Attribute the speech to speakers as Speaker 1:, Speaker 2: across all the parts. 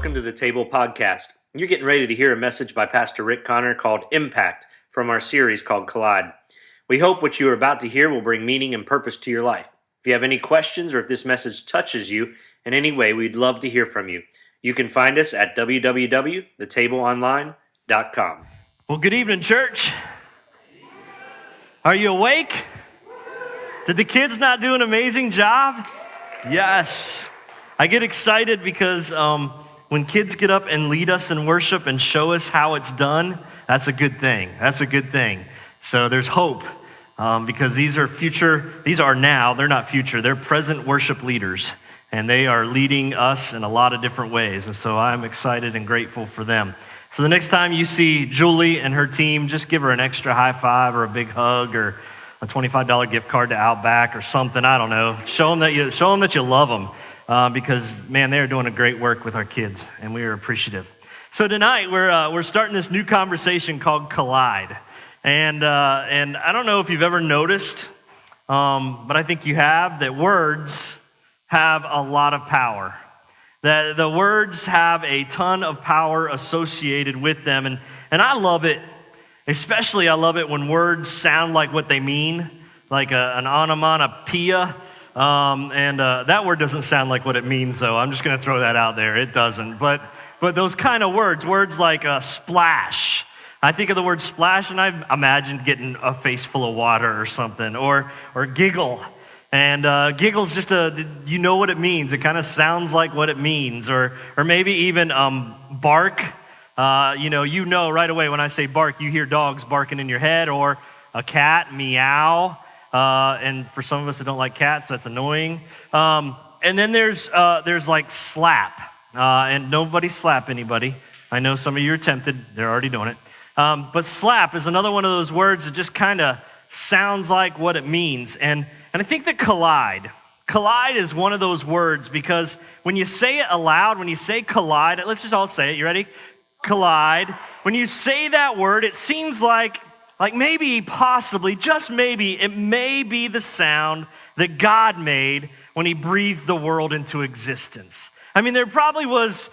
Speaker 1: welcome to the Table Podcast. You're getting ready to hear a message by Pastor Rick Connor called Impact from our series called Collide. We hope what you are about to hear will bring meaning and purpose to your life. If you have any questions or if this message touches you in any way, we'd love to hear from you. You can find us at www.thetableonline.com.
Speaker 2: Well, good evening, church. Are you awake? Did the kids not do an amazing job? Yes. I get excited because when kids get up and lead us in worship and show us how it's done, that's a good thing. That's a good thing. So there's hope because these are now, they're not future, they're present worship leaders. And they are leading us in a lot of different ways. And so I'm excited and grateful for them. So the next time you see Julie and her team, just give her an extra high five or a big hug or a $25 gift card to Outback or something. I don't know. Show them that you love them. Because, man, they're doing a great work with our kids, and we are appreciative. So tonight, we're starting this new conversation called Collide. And I don't know if you've ever noticed, but I think you have, that words have a lot of power. That the words have a ton of power associated with them. And I love it, especially I love it when words sound like what they mean, like an onomatopoeia. That word doesn't sound like what it means, though. I'm just going to throw that out there. It doesn't. But those kind of words like splash. I think of the word splash, and I imagine getting a face full of water or something, or giggle. And giggle's just you know what it means. It kind of sounds like what it means. Or maybe even bark. You know right away when I say bark, you hear dogs barking in your head, or a cat, meow. And for some of us that don't like cats, that's annoying. And then there's like slap. And nobody slap anybody. I know some of you are tempted. They're already doing it. But slap is another one of those words that just kind of sounds like what it means. And I think that collide is one of those words because when you say it aloud, when you say collide, let's just all say it. You ready? Collide. When you say that word, it seems like maybe, possibly, just maybe, it may be the sound that God made when he breathed the world into existence. I mean, there probably was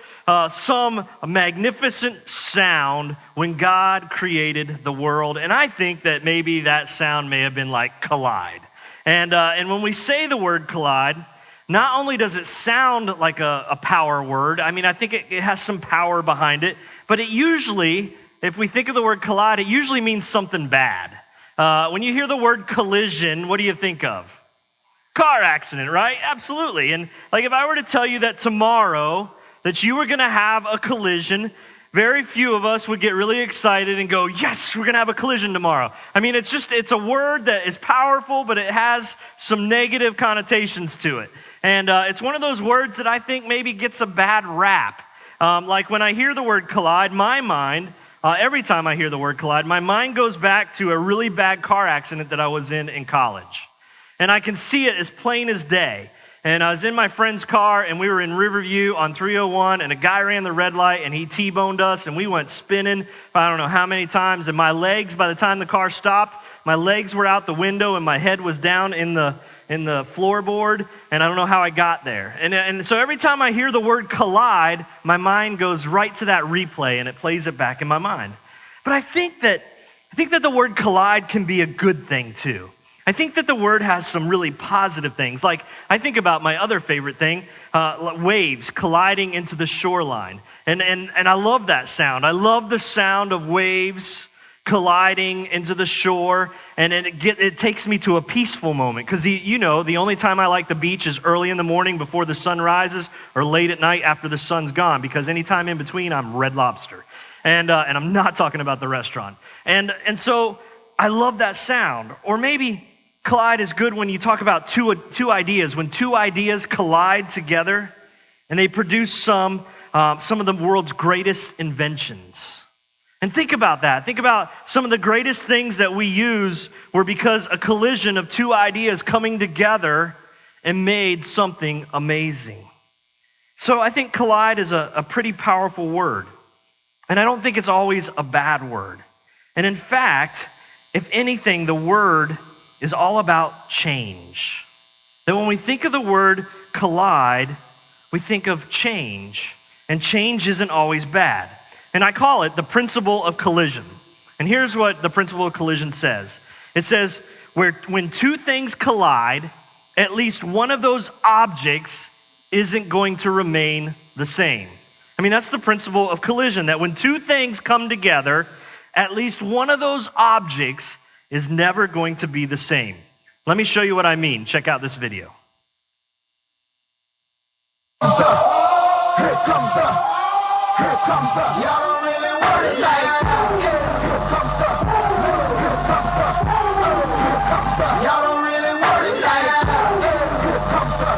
Speaker 2: some magnificent sound when God created the world, and I think that maybe that sound may have been like collide. And when we say the word collide, not only does it sound like a power word, I mean, I think it has some power behind it, but it usually, if we think of the word collide, it usually means something bad. When you hear the word collision, what do you think of? Car accident, right? Absolutely. And like if I were to tell you that tomorrow that you were going to have a collision, very few of us would get really excited and go, yes, we're going to have a collision tomorrow. I mean, it's a word that is powerful, but it has some negative connotations to it. And it's one of those words that I think maybe gets a bad rap. Like when I hear the word collide, my mind, every time I hear the word collide, my mind goes back to a really bad car accident that I was in college. And I can see it as plain as day. And I was in my friend's car, and we were in Riverview on 301, and a guy ran the red light, and he T-boned us, and we went spinning, I don't know how many times, and my legs, by the time the car stopped, my legs were out the window, and my head was down in the floorboard, and I don't know how I got there. And so every time I hear the word collide, my mind goes right to that replay, and it plays it back in my mind. But I think that the word collide can be a good thing, too. I think that the word has some really positive things. Like, I think about my other favorite thing, waves colliding into the shoreline. And I love that sound. I love the sound of waves colliding into the shore. And it takes me to a peaceful moment. Because, the only time I like the beach is early in the morning before the sun rises or late at night after the sun's gone. Because anytime in between, I'm Red Lobster. And I'm not talking about the restaurant. And so I love that sound. Or maybe collide is good when you talk about two ideas. When two ideas collide together and they produce some of the world's greatest inventions. And think about that. Think about some of the greatest things that we use were because a collision of two ideas coming together and made something amazing. So I think collide is a pretty powerful word. And I don't think it's always a bad word. And in fact, if anything, the word is all about change. That when we think of the word collide, we think of change. and change isn't always bad. And I call it the principle of collision. And here's what the principle of collision says. It says, when two things collide, at least one of those objects isn't going to remain the same. I mean, that's the principle of collision, that when two things come together, at least one of those objects is never going to be the same. Let me show you what I mean. Check out this video.
Speaker 3: Here comes the, y'all don't really want it like that. Here comes the, y'all don't really want it like that. Here comes the,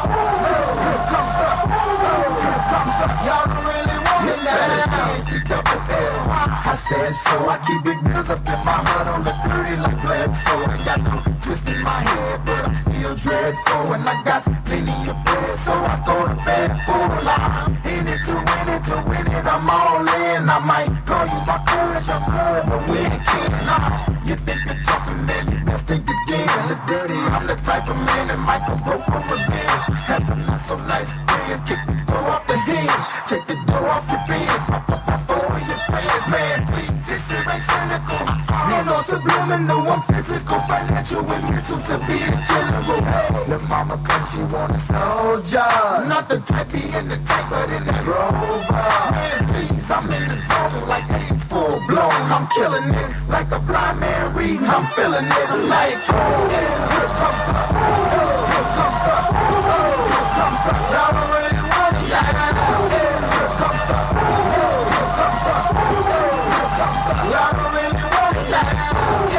Speaker 3: y'all don't really want it like that. I said so, I keep big bills up in my heart on the dirty like blood, so I got no twist in my head, but I'm still dreadful, and I got plenty of bread, so I go to bed full. I'm in it to win it, I'm all in. I might call you my courage, I'm blood, but we ain't kidding. You think you're jumping, man, you best think again. The dirty, I'm the type of man that might go broke for revenge. Had some not so nice friends, kick the door off the hinge, take the door off your bed, pop up my phone with your friends, man, please. This shit ain't cynical, ain't no subliminal, I'm physical, financial, and mental to be a general. The mama claims she want a soldier, not the type be in the tank, but in the Rover. Man, please, I'm in the zone like AIDS full blown. I'm killing it like a blind man reading. I'm feeling it like, oh, yeah. Here comes the, y'all don't really want it like that. Here comes the, y'all don't really want it like that. Here comes the, y'all don't really want it like that.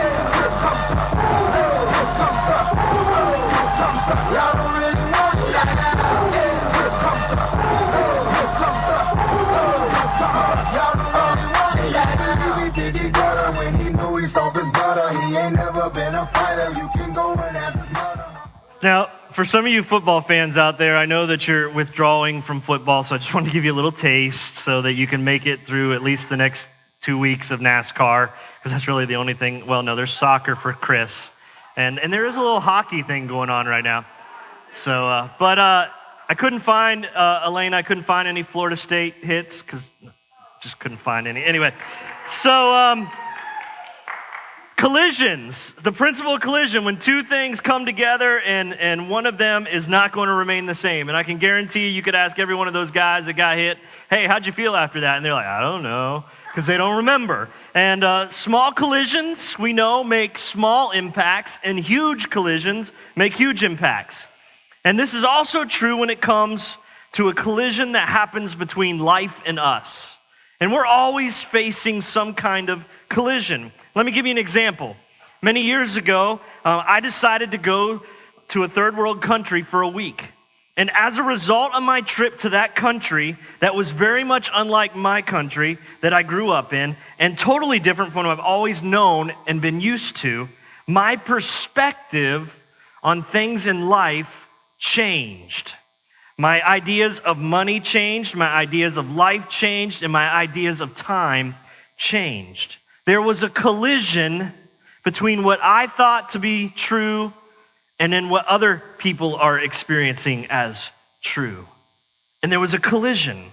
Speaker 3: Here comes the, y'all don't really want it like that. He gutter when he knew he soft his butter. He ain't never been a fighter. You can go and ask his mother.
Speaker 2: Now, for some of you football fans out there, I know that you're withdrawing from football, so I just want to give you a little taste so that you can make it through at least the next 2 weeks of NASCAR, because that's really the only thing. Well, no, there's soccer for Chris, and there is a little hockey thing going on right now. So, but I couldn't find, Elaine, I couldn't find any Florida State hits, because just couldn't find any. Anyway, so collisions, the principle of collision, when two things come together and one of them is not going to remain the same. And I can guarantee you could ask every one of those guys that got hit, hey, how'd you feel after that? And they're like, I don't know, because they don't remember. And small collisions, we know, make small impacts, and huge collisions make huge impacts. And this is also true when it comes to a collision that happens between life and us. And we're always facing some kind of collision. Let me give you an example. Many years ago, I decided to go to a third world country for a week. And as a result of my trip to that country, that was very much unlike my country that I grew up in, and totally different from what I've always known and been used to, my perspective on things in life changed. My ideas of money changed, my ideas of life changed, and my ideas of time changed. There was a collision between what I thought to be true and then what other people are experiencing as true. And there was a collision,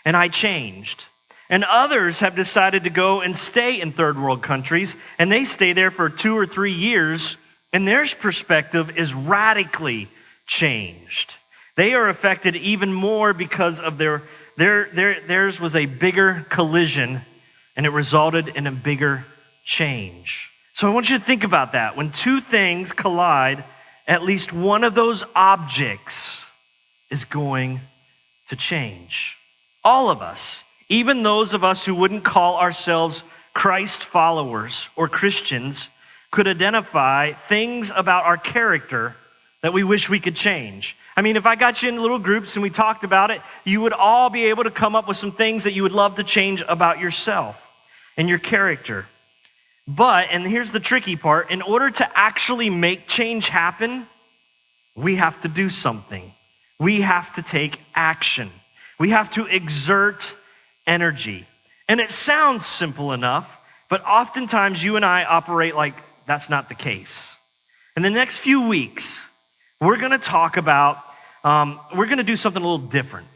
Speaker 2: and I changed. And others have decided to go and stay in third world countries, and they stay there for 2 or 3 years, and their perspective is radically changed. They are affected even more because of theirs was a bigger collision, and it resulted in a bigger change. So I want you to think about that. When two things collide, at least one of those objects is going to change. All of us, even those of us who wouldn't call ourselves Christ followers or Christians, could identify things about our character that we wish we could change. I mean, if I got you in little groups and we talked about it, you would all be able to come up with some things that you would love to change about yourself and your character. But, and here's the tricky part, in order to actually make change happen, we have to do something. We have to take action. We have to exert energy. And it sounds simple enough, but oftentimes you and I operate like that's not the case. In the next few weeks, we're gonna talk about, we're gonna do something a little different.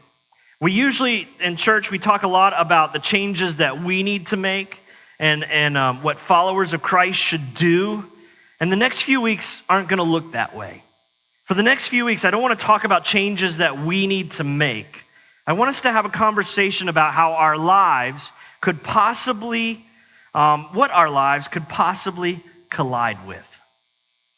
Speaker 2: We usually, in church, we talk a lot about the changes that we need to make and what followers of Christ should do. And the next few weeks aren't going to look that way. For the next few weeks, I don't want to talk about changes that we need to make. I want us to have a conversation about how our lives could possibly, what our lives could possibly collide with.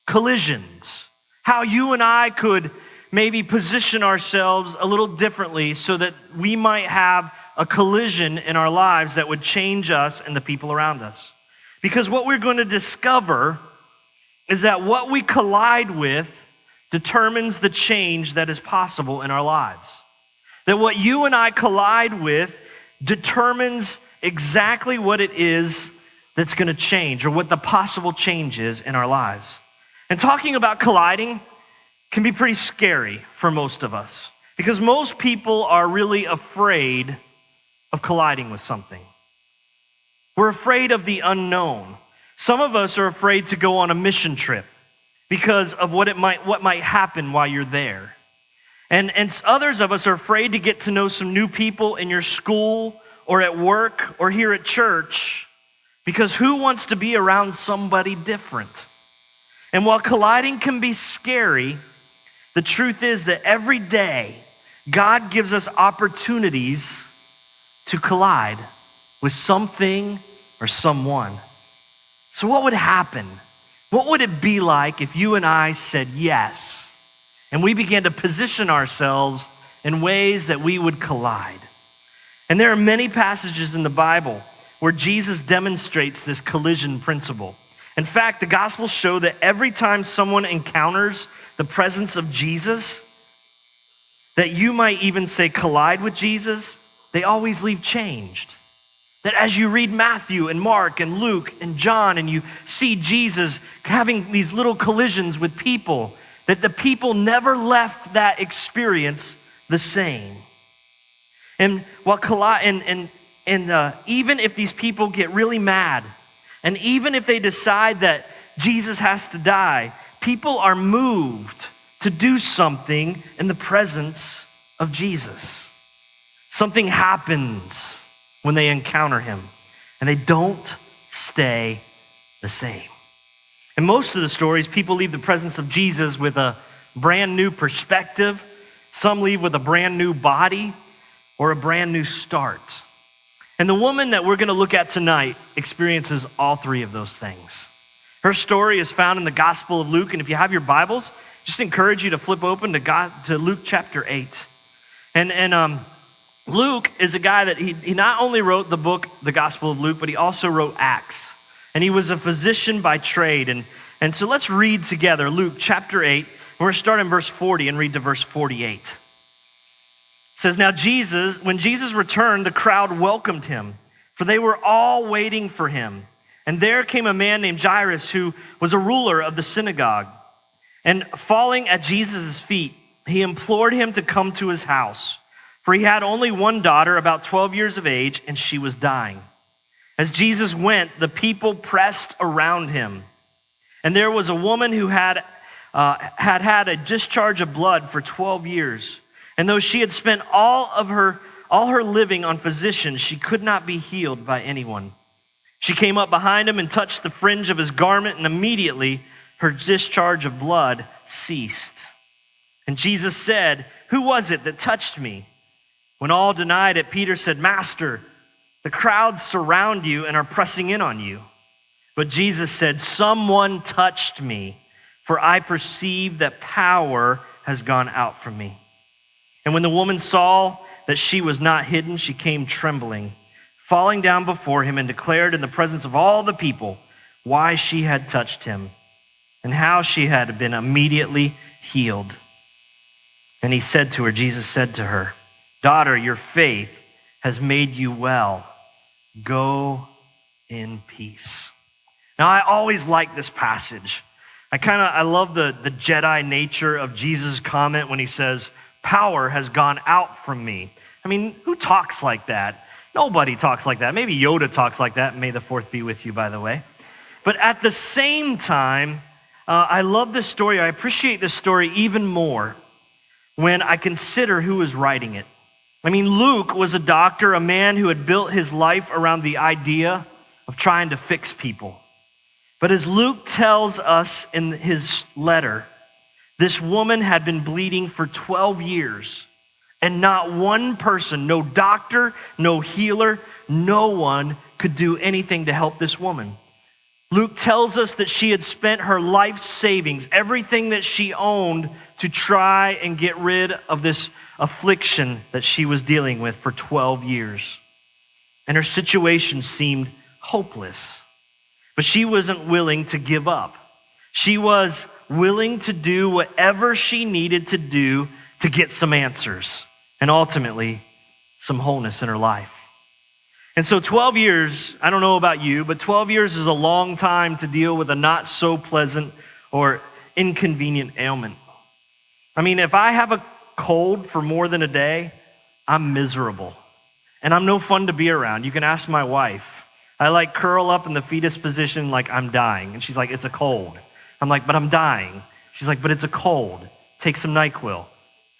Speaker 2: Collisions. How you and I could maybe position ourselves a little differently so that we might have a collision in our lives that would change us and the people around us. Because what we're going to discover is that what we collide with determines the change that is possible in our lives. That what you and I collide with determines exactly what it is that's going to change or what the possible change is in our lives. And talking about colliding can be pretty scary for most of us because most people are really afraid of colliding with something. We're afraid of the unknown. Some of us are afraid to go on a mission trip because of what might happen while you're there. And others of us are afraid to get to know some new people in your school or at work or here at church because who wants to be around somebody different? And while colliding can be scary, the truth is that every day God gives us opportunities to collide with something or someone. So what would happen? What would it be like if you and I said yes and we began to position ourselves in ways that we would collide? And there are many passages in the Bible where Jesus demonstrates this collision principle. In fact, the Gospels show that every time someone encounters the presence of Jesus, that you might even say collide with Jesus, they always leave changed. That as you read Matthew and Mark and Luke and John and you see Jesus having these little collisions with people, that the people never left that experience the same. And while even if these people get really mad, and even if they decide that Jesus has to die, people are moved to do something in the presence of Jesus. Something happens when they encounter him, and they don't stay the same. In most of the stories, people leave the presence of Jesus with a brand new perspective. Some leave with a brand new body or a brand new start. And the woman that we're going to look at tonight experiences all three of those things. Her story is found in the Gospel of Luke, and if you have your Bibles, just encourage you to flip open to Luke chapter 8. And Luke is a guy that he not only wrote the book, the Gospel of Luke, but he also wrote Acts. And he was a physician by trade. And so let's read together Luke chapter 8. We're going to start in verse 40 and read to verse 48. It says, "Now when Jesus returned, the crowd welcomed him, for they were all waiting for him. And there came a man named Jairus, who was a ruler of the synagogue. And falling at Jesus' feet, he implored him to come to his house. For he had only one daughter, about 12 years of age, and she was dying. As Jesus went, the people pressed around him. And there was a woman who had a discharge of blood for 12 years. And though she had spent all her living on physicians, she could not be healed by anyone. She came up behind him and touched the fringe of his garment, and immediately her discharge of blood ceased. And Jesus said, 'Who was it that touched me?' When all denied it, Peter said, 'Master, the crowds surround you and are pressing in on you.' But Jesus said, 'Someone touched me, for I perceive that power has gone out from me.' And when the woman saw that she was not hidden, she came trembling, falling down before him, and declared in the presence of all the people why she had touched him and how she had been immediately healed. And Jesus said to her, 'Daughter, your faith has made you well. Go in peace.'" Now, I always like this passage. I love the Jedi nature of Jesus' comment when he says, "Power has gone out from me." I mean, who talks like that? Nobody talks like that. Maybe Yoda talks like that. May the fourth be with you, by the way. But at the same time, I love this story. I appreciate this story even more when I consider who is writing it. I mean, Luke was a doctor, a man who had built his life around the idea of trying to fix people. But as Luke tells us in his letter, this woman had been bleeding for 12 years, and not one person, no doctor, no healer, no one could do anything to help this woman. Luke tells us that she had spent her life savings, everything that she owned, to try and get rid of this affliction that she was dealing with for 12 years. And her situation seemed hopeless. But she wasn't willing to give up. She was willing to do whatever she needed to do to get some answers and ultimately some wholeness in her life. And so 12 years, I don't know about you, but 12 years is a long time to deal with a not so pleasant or inconvenient ailment. I mean, if I have a cold for more than a day, I'm miserable. And I'm no fun to be around. You can ask my wife. I curl up in the fetus position like I'm dying. And she's like, it's a cold. I'm like, but I'm dying. She's like, but it's a cold. Take some NyQuil.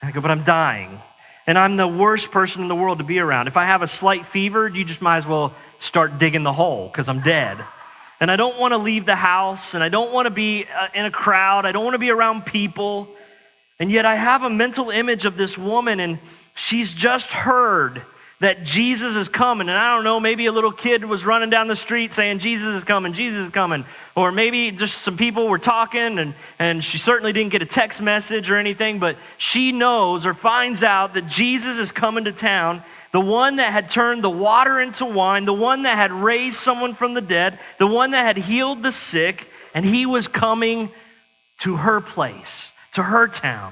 Speaker 2: And I go, but I'm dying. And I'm the worst person in the world to be around. If I have a slight fever, you just might as well start digging the hole because I'm dead. And I don't want to leave the house, and I don't want to be in a crowd. I don't want to be around people. And yet I have a mental image of this woman, and she's just heard that Jesus is coming. And I don't know, maybe a little kid was running down the street saying, Jesus is coming, Jesus is coming. Or maybe just some people were talking, and she certainly didn't get a text message or anything, but she knows or finds out that Jesus is coming to town, the one that had turned the water into wine, the one that had raised someone from the dead, the one that had healed the sick, and he was coming to her place, to her town.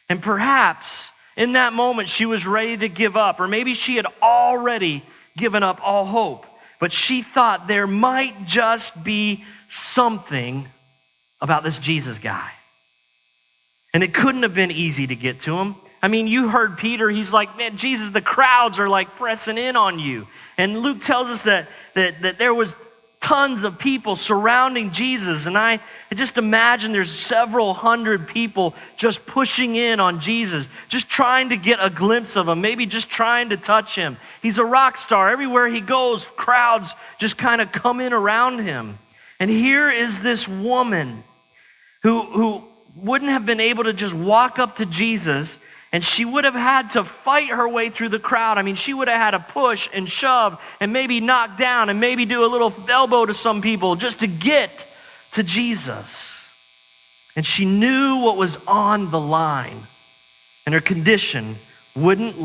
Speaker 2: And perhaps in that moment, she was ready to give up, or maybe she had already given up all hope, but she thought there might just be something about this Jesus guy. And it couldn't have been easy to get to him. I mean, you heard Peter, he's like, man, Jesus, the crowds are pressing in on you. And Luke tells us that there was tons of people surrounding Jesus. And I just imagine there's several hundred people just pushing in on Jesus, just trying to get a glimpse of him, maybe just trying to touch him. He's a rock star. Everywhere he goes, crowds just kind of come in around him. And here is this woman who wouldn't have been able to just walk up to Jesus, and she would have had to fight her way through the crowd. I mean, she would have had to push and shove and maybe knock down and maybe do a little elbow to some people just to get to Jesus. And she knew what was on the line. And her condition wouldn't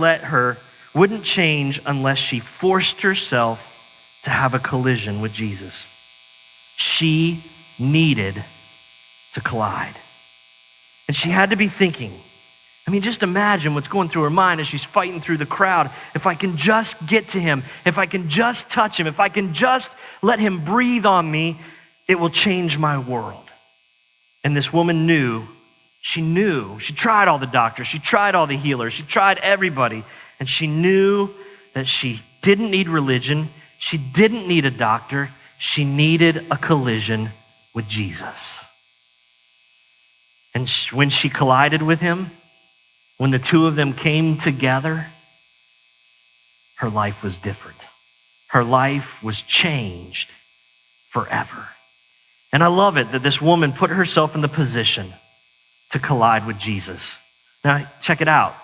Speaker 2: change unless she forced herself to have a collision with Jesus. She needed to collide. And she had to be thinking, I mean, just imagine what's going through her mind as she's fighting through the crowd. If I can just get to him, if I can just touch him, if I can just let him breathe on me, it will change my world. And this woman she tried all the doctors, she tried all the healers, she tried everybody, and she knew that she didn't need religion, she didn't need a doctor, she needed a collision with Jesus. And when she collided with him, when the two of them came together, her life was different. Her life was changed forever. And I love it that this woman put herself in the position to collide with Jesus. Now, check it out.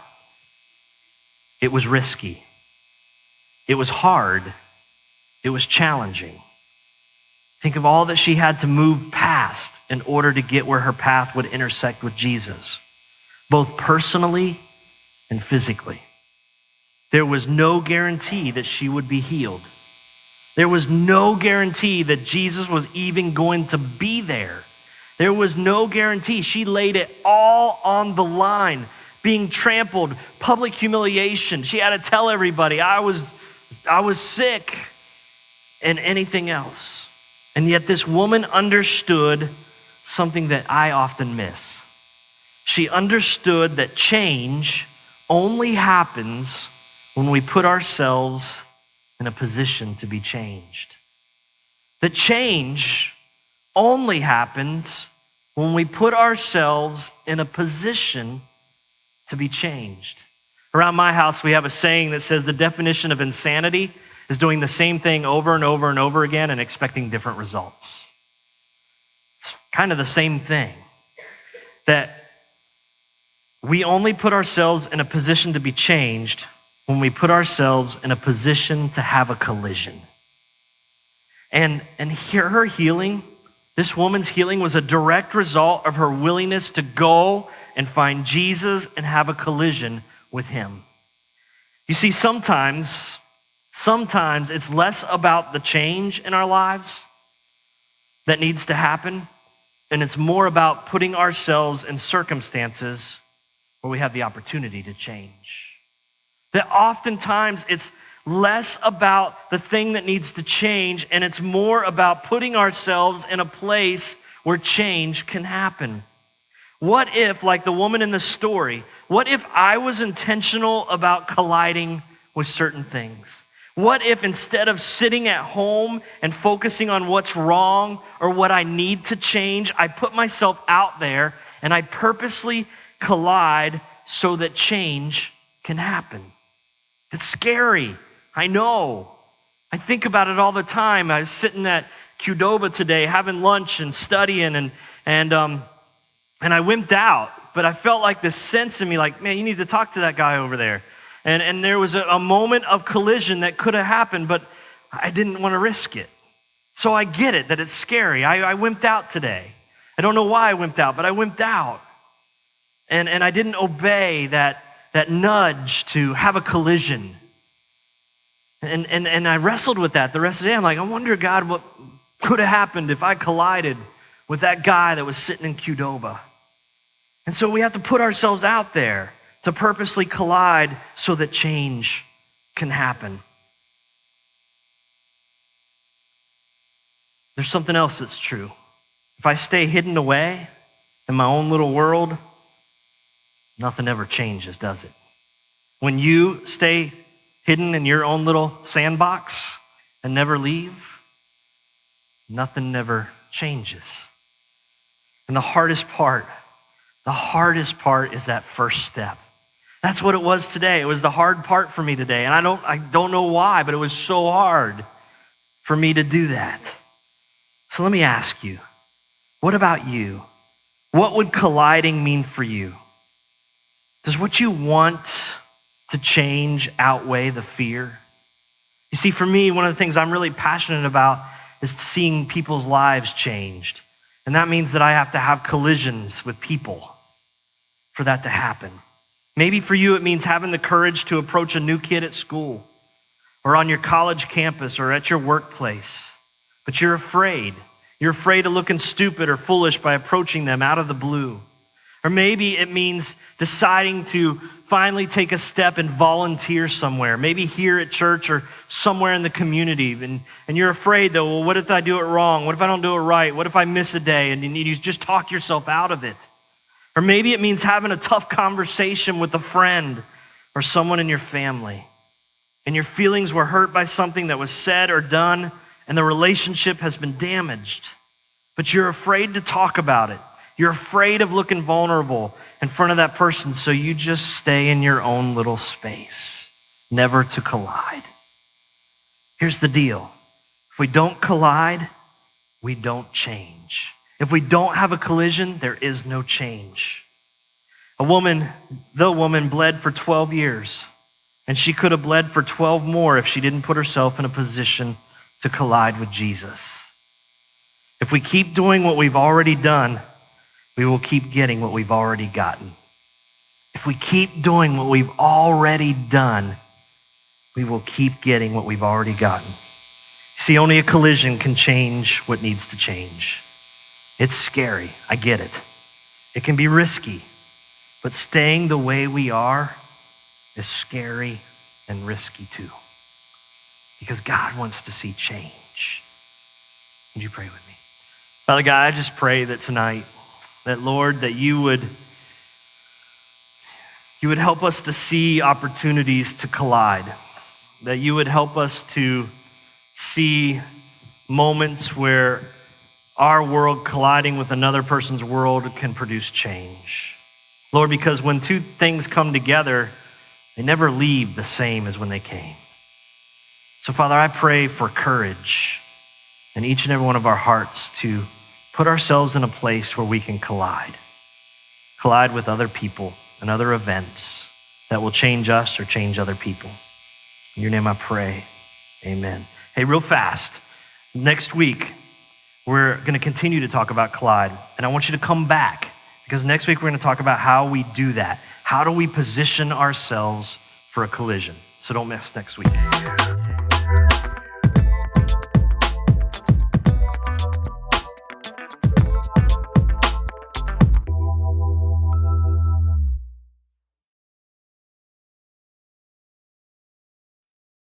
Speaker 2: It was risky. It was hard. It was challenging. Think of all that she had to move past in order to get where her path would intersect with Jesus, both personally and physically. There was no guarantee that she would be healed. There was no guarantee that Jesus was even going to be there. There was no guarantee. She laid it all on the line, being trampled, public humiliation. She had to tell everybody, I was sick, and anything else. And yet this woman understood something that I often miss. She understood that change only happens when we put ourselves in a position to be changed. That change only happens when we put ourselves in a position to be changed. Around my house, we have a saying that says the definition of insanity is doing the same thing over and over and over again and expecting different results. It's kind of the same thing, that we only put ourselves in a position to be changed when we put ourselves in a position to have a collision. And her healing, this woman's healing, was a direct result of her willingness to go and find Jesus and have a collision with him. You see, sometimes it's less about the change in our lives that needs to happen, and it's more about putting ourselves in circumstances where we have the opportunity to change. That oftentimes it's less about the thing that needs to change, and it's more about putting ourselves in a place where change can happen. What if, like the woman in the story, what if I was intentional about colliding with certain things? What if instead of sitting at home and focusing on what's wrong or what I need to change, I put myself out there and I purposely collide so that change can happen? It's scary, I know. I think about it all the time. I was sitting at Qdoba today having lunch and studying and I wimped out, but I felt like this sense in me like, man, you need to talk to that guy over there. And there was a moment of collision that could have happened, but I didn't want to risk it. So I get it, that it's scary. I wimped out today. I don't know why I wimped out, but I wimped out. And I didn't obey that nudge to have a collision. And I wrestled with that the rest of the day. I'm like, I wonder, God, what could have happened if I collided with that guy that was sitting in Qdoba? And so we have to put ourselves out there to purposely collide so that change can happen. There's something else that's true. If I stay hidden away in my own little world, nothing ever changes, does it? When you stay hidden in your own little sandbox and never leave, nothing never changes. And the hardest part is that first step. That's what it was today. It was the hard part for me today. And I don't know why, but it was so hard for me to do that. So let me ask you, what about you? What would colliding mean for you? Does what you want to change outweigh the fear? You see, for me, one of the things I'm really passionate about is seeing people's lives changed. And that means that I have to have collisions with people for that to happen. Maybe for you, it means having the courage to approach a new kid at school or on your college campus or at your workplace. But you're afraid. You're afraid of looking stupid or foolish by approaching them out of the blue. Or maybe it means deciding to finally take a step and volunteer somewhere, maybe here at church or somewhere in the community. And you're afraid though, well, what if I do it wrong? What if I don't do it right? What if I miss a day? And you just talk yourself out of it. Or maybe it means having a tough conversation with a friend or someone in your family. And your feelings were hurt by something that was said or done, and the relationship has been damaged. But you're afraid to talk about it. You're afraid of looking vulnerable in front of that person, so you just stay in your own little space, never to collide. Here's the deal. If we don't collide, we don't change. If we don't have a collision, there is no change. The woman bled for 12 years, and she could have bled for 12 more if she didn't put herself in a position to collide with Jesus. If we keep doing what we've already done, we will keep getting what we've already gotten. If we keep doing what we've already done, we will keep getting what we've already gotten. See, only a collision can change what needs to change. It's scary, I get it. It can be risky, but staying the way we are is scary and risky too, because God wants to see change. Would you pray with me? Father God, I just pray that tonight, that Lord, that you would help us to see opportunities to collide, that you would help us to see moments where our world colliding with another person's world can produce change. Lord, because when two things come together, They never leave the same as when they came. So Father, I pray for courage in each and every one of our hearts to put ourselves in a place where we can collide with other people and other events that will change us or change other people. In your name I pray, amen. Hey, real fast, next week, we're gonna continue to talk about collide, and I want you to come back because next week we're gonna talk about how we do that. How do we position ourselves for a collision? So don't miss next week.